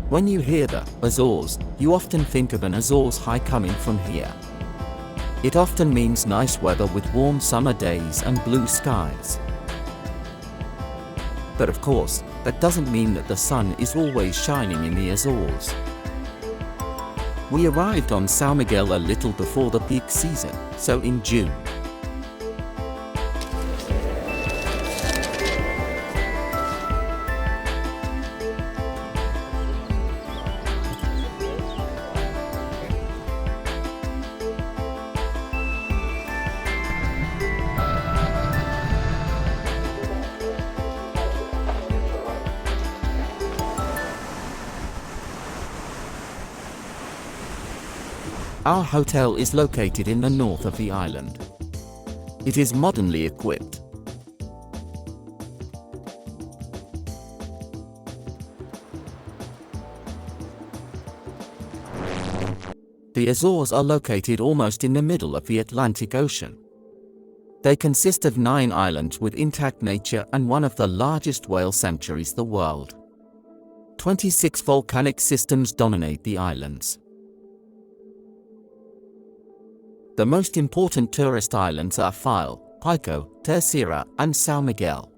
When you hear the Azores, you often think of an Azores high coming from here. It often means nice weather with warm summer days and blue skies. But of course, that doesn't mean that the sun is always shining in the Azores. We arrived on São Miguel a little before the peak season, so in June. Our hotel is located in the north of the island. It is modernly equipped. The Azores are located almost in the middle of the Atlantic Ocean. They consist of 9 islands with intact nature and one of the largest whale sanctuaries in the world. 26 volcanic systems dominate the islands. The most important tourist islands are File, Pico, Terceira, and São Miguel.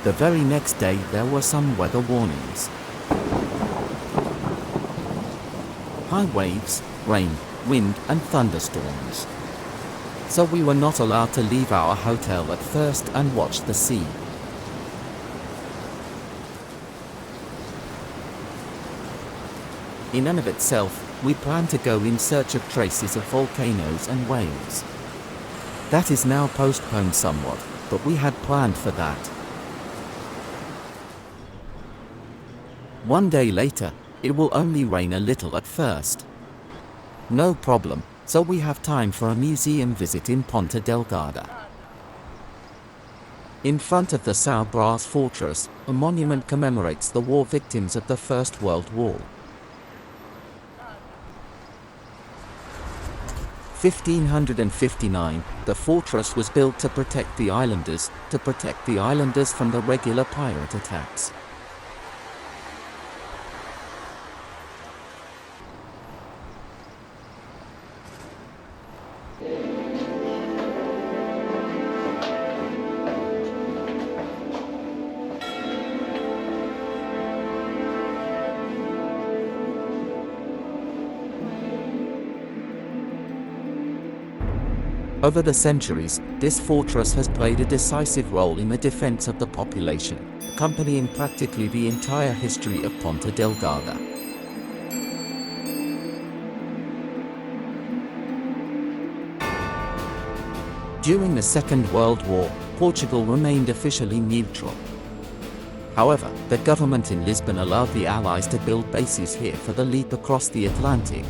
The very next day there were some weather warnings. High waves, rain, wind, and thunderstorms. So we were not allowed to leave our hotel at first and watch the sea. In and of itself, we planned to go in search of traces of volcanoes and whales. That is now postponed somewhat, but we had planned for that. One day later, it will only rain a little at first. No problem, so we have time for a museum visit in Ponta Delgada. In front of the São Brás fortress, a monument commemorates the war victims of the First World War. 1559, the fortress was built to protect the islanders from the regular pirate attacks. Over the centuries, this fortress has played a decisive role in the defense of the population, accompanying practically the entire history of Ponta Delgada. During the Second World War, Portugal remained officially neutral. However, the government in Lisbon allowed the Allies to build bases here for the leap across the Atlantic.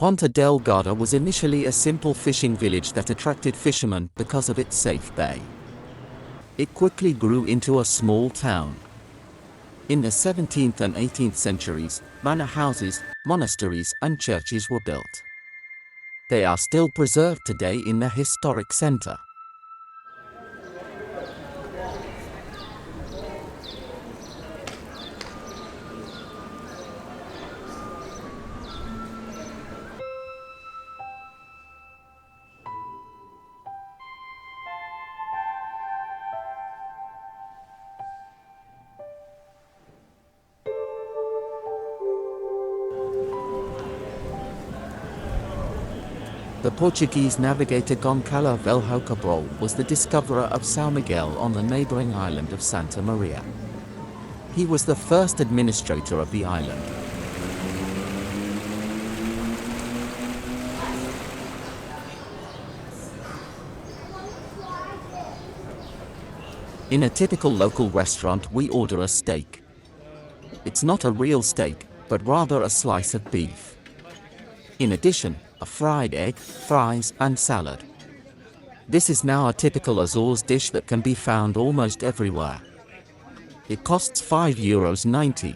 Ponta Delgada was initially a simple fishing village that attracted fishermen because of its safe bay. It quickly grew into a small town. In the 17th and 18th centuries, manor houses, monasteries, and churches were built. They are still preserved today in the historic center. The Portuguese navigator Goncalo Velho Cabral was the discoverer of São Miguel on the neighboring island of Santa Maria. He was the first administrator of the island. In a typical local restaurant, we order a steak. It's not a real steak, but rather a slice of beef. In addition, a fried egg, fries and salad. This is now a typical Azores dish that can be found almost everywhere. It costs €5.90.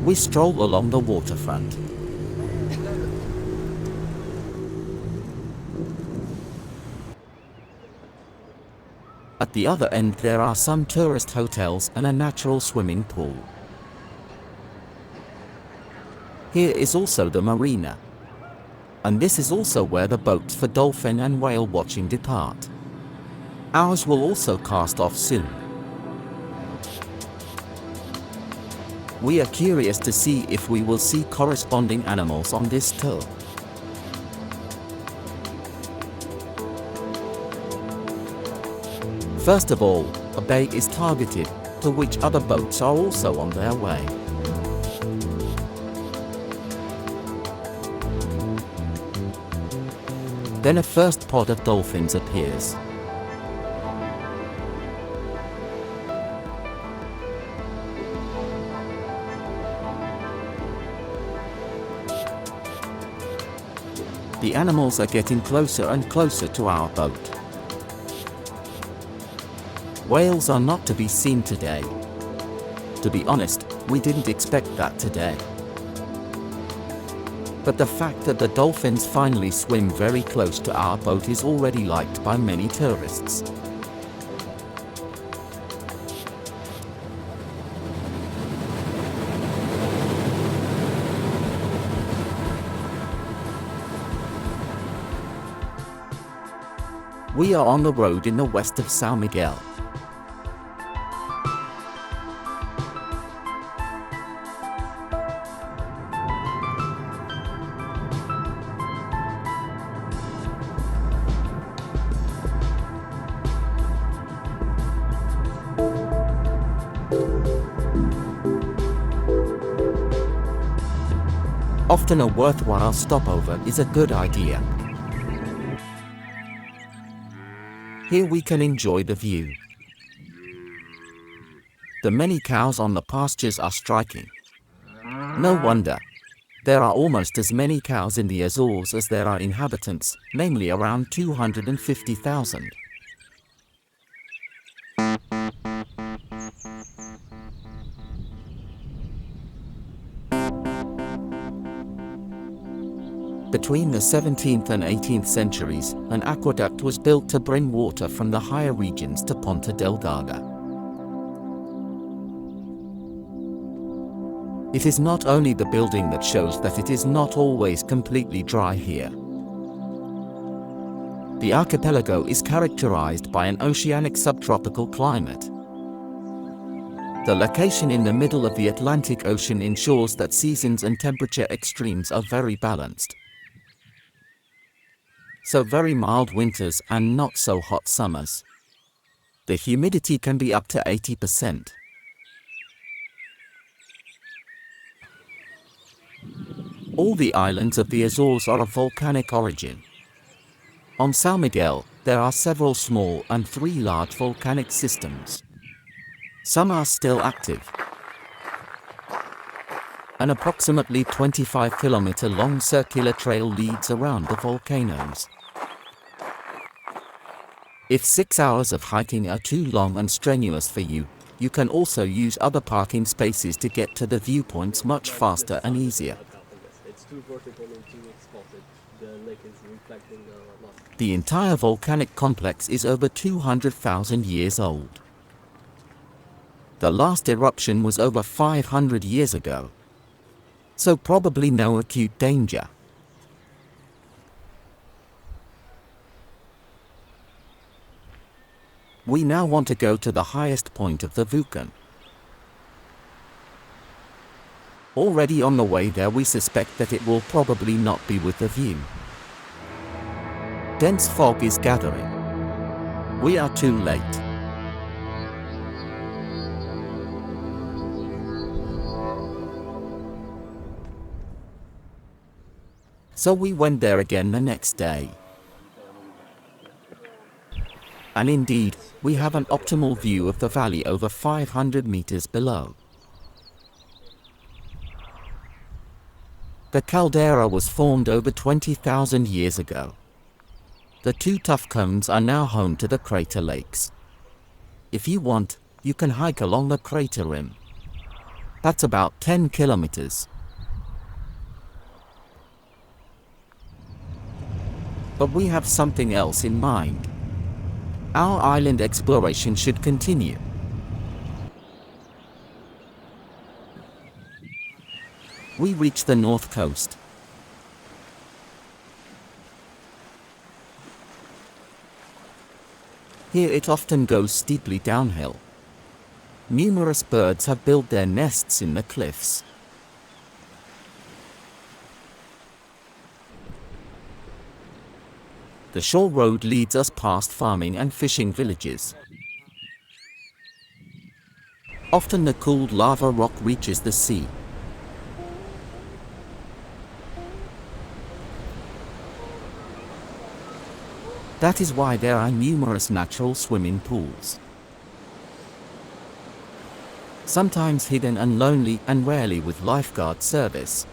We stroll along the waterfront. At the other end there are some tourist hotels and a natural swimming pool. Here is also the marina. And this is also where the boats for dolphin and whale watching depart. Ours will also cast off soon. We are curious to see if we will see corresponding animals on this tour. First of all, a bay is targeted, to which other boats are also on their way. Then a first pod of dolphins appears. The animals are getting closer and closer to our boat. Whales are not to be seen today. To be honest, we didn't expect that today. But the fact that the dolphins finally swim very close to our boat is already liked by many tourists. We are on the road in the west of São Miguel. Often a worthwhile stopover is a good idea. Here we can enjoy the view. The many cows on the pastures are striking. No wonder. There are almost as many cows in the Azores as there are inhabitants, namely around 250,000. Between the 17th and 18th centuries, an aqueduct was built to bring water from the higher regions to Ponta Delgada. It is not only the building that shows that it is not always completely dry here. The archipelago is characterized by an oceanic subtropical climate. The location in the middle of the Atlantic Ocean ensures that seasons and temperature extremes are very balanced. So very mild winters and not so hot summers. The humidity can be up to 80%. All the islands of the Azores are of volcanic origin. On São Miguel, there are several small and 3 large volcanic systems. Some are still active. An approximately 25-kilometer long circular trail leads around the volcanoes. If 6 hours of hiking are too long and strenuous for you, you can also use other parking spaces to get to the viewpoints much faster and easier. The entire volcanic complex is over 200,000 years old. The last eruption was over 500 years ago. So probably no acute danger. We now want to go to the highest point of the volcano. Already on the way there we suspect that it will probably not be with the view. Dense fog is gathering. We are too late. So we went there again the next day. And indeed, we have an optimal view of the valley over 500 meters below. The caldera was formed over 20,000 years ago. The two tuff cones are now home to the crater lakes. If you want, you can hike along the crater rim. That's about 10 kilometers. But we have something else in mind. Our island exploration should continue. We reach the north coast. Here it often goes steeply downhill. Numerous birds have built their nests in the cliffs. The shore road leads us past farming and fishing villages. Often the cooled lava rock reaches the sea. That is why there are numerous natural swimming pools. Sometimes hidden and lonely, and rarely with lifeguard service.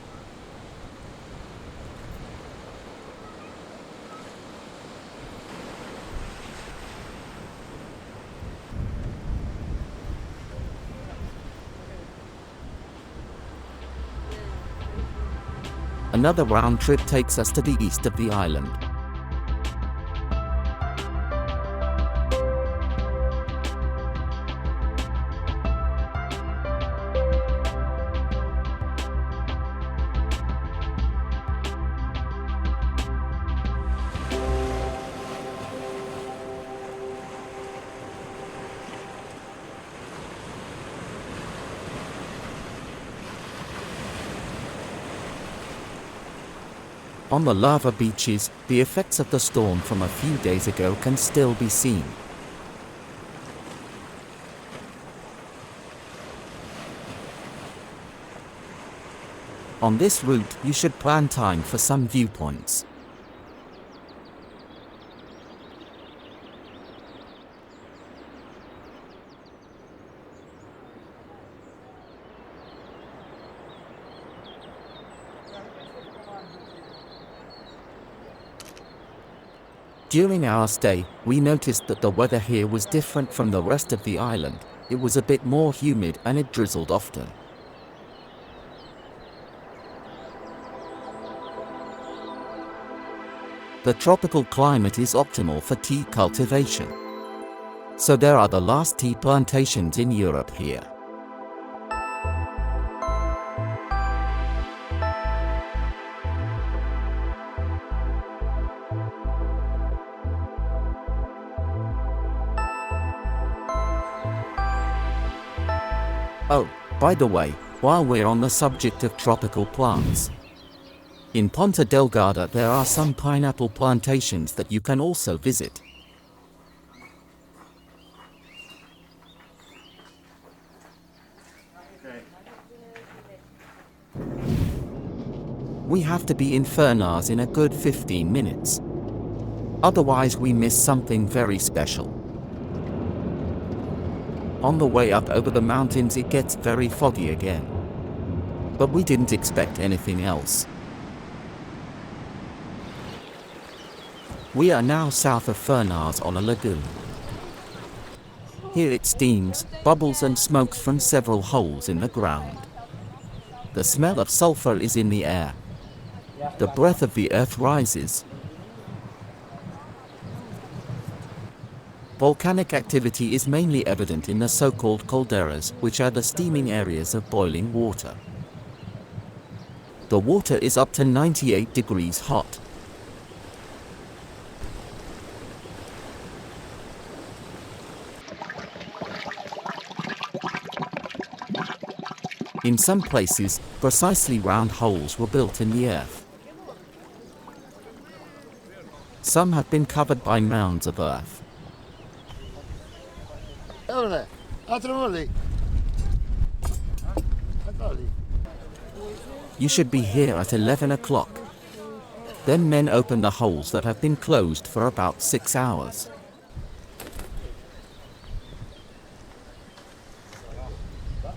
Another round trip takes us to the east of the island. On the lava beaches, the effects of the storm from a few days ago can still be seen. On this route, you should plan time for some viewpoints. During our stay, we noticed that the weather here was different from the rest of the island. It was a bit more humid and it drizzled often. The tropical climate is optimal for tea cultivation. So there are the last tea plantations in Europe here. Oh, by the way, while we're on the subject of tropical plants, in Ponta Delgada there are some pineapple plantations that you can also visit. We have to be in Furnas in a good 15 minutes. Otherwise we miss something very special. On the way up over the mountains it gets very foggy again. But we didn't expect anything else. We are now south of Furnas on a lagoon. Here it steams, bubbles and smokes from several holes in the ground. The smell of sulfur is in the air. The breath of the earth rises. Volcanic activity is mainly evident in the so-called calderas, which are the steaming areas of boiling water. The water is up to 98 degrees hot. In some places, precisely round holes were built in the earth. Some have been covered by mounds of earth. You should be here at 11 o'clock. Then men open the holes that have been closed for about 6 hours.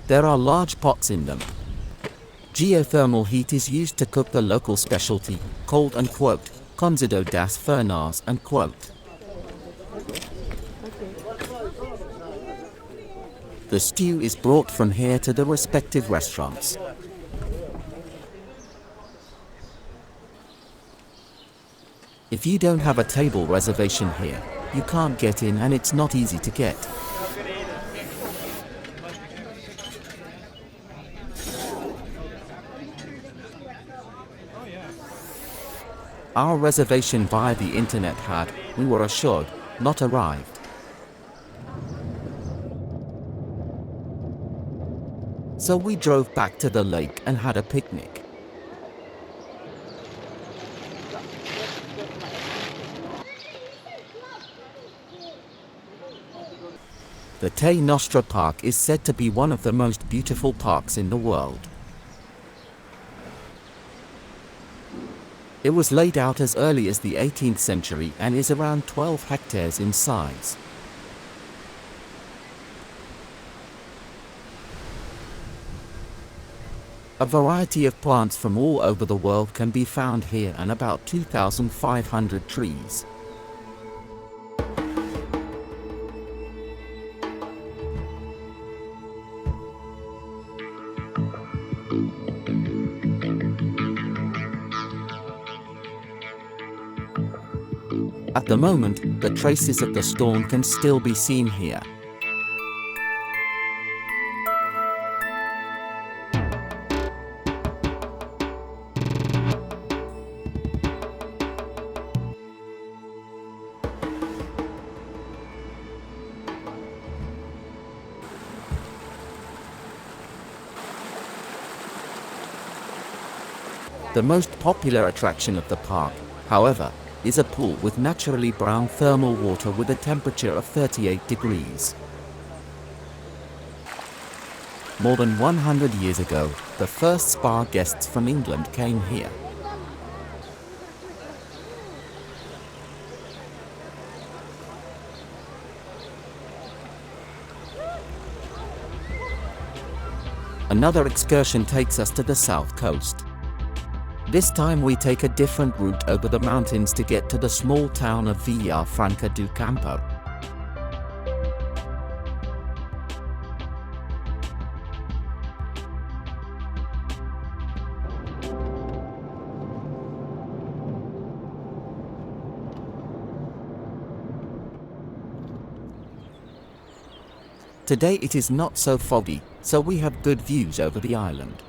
There are large pots in them. Geothermal heat is used to cook the local specialty, called "cozido das Furnas." The stew is brought from here to the respective restaurants. If you don't have a table reservation here, you can't get in, and it's not easy to get. Our reservation via the internet had, we were assured, not arrived. So we drove back to the lake and had a picnic. The Te Nostra Park is said to be one of the most beautiful parks in the world. It was laid out as early as the 18th century and is around 12 hectares in size. A variety of plants from all over the world can be found here, and about 2,500 trees. At the moment, the traces of the storm can still be seen here. The most popular attraction of the park, however, is a pool with naturally brown thermal water with a temperature of 38 degrees. More than 100 years ago, the first spa guests from England came here. Another excursion takes us to the south coast. This time we take a different route over the mountains to get to the small town of Villafranca do Campo. Today it is not so foggy, so we have good views over the island.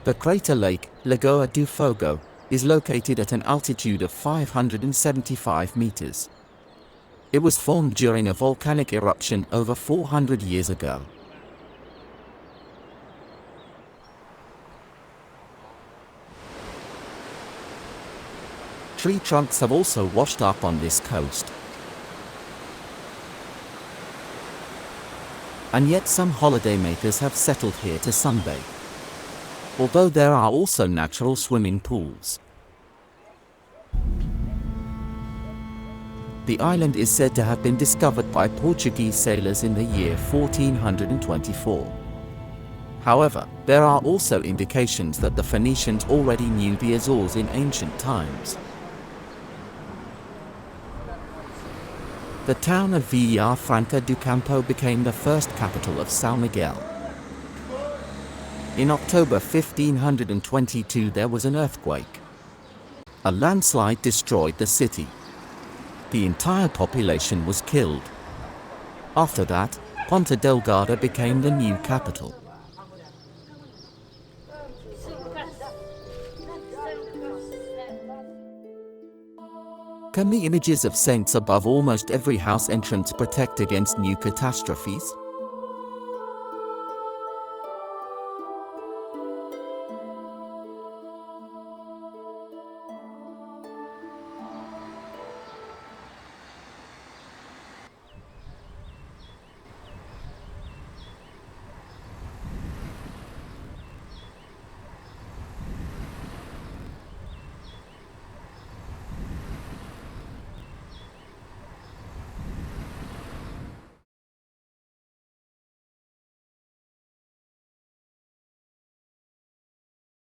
The crater lake, Lagoa do Fogo, is located at an altitude of 575 meters. It was formed during a volcanic eruption over 400 years ago. Tree trunks have also washed up on this coast. And yet some holidaymakers have settled here to sunbathe. Although there are also natural swimming pools. The island is said to have been discovered by Portuguese sailors in the year 1424. However, there are also indications that the Phoenicians already knew the Azores in ancient times. The town of Villafranca do Campo became the first capital of São Miguel. In October 1522 there was an earthquake. A landslide destroyed the city. The entire population was killed. After that, Ponta Delgada became the new capital. Can the images of saints above almost every house entrance protect against new catastrophes?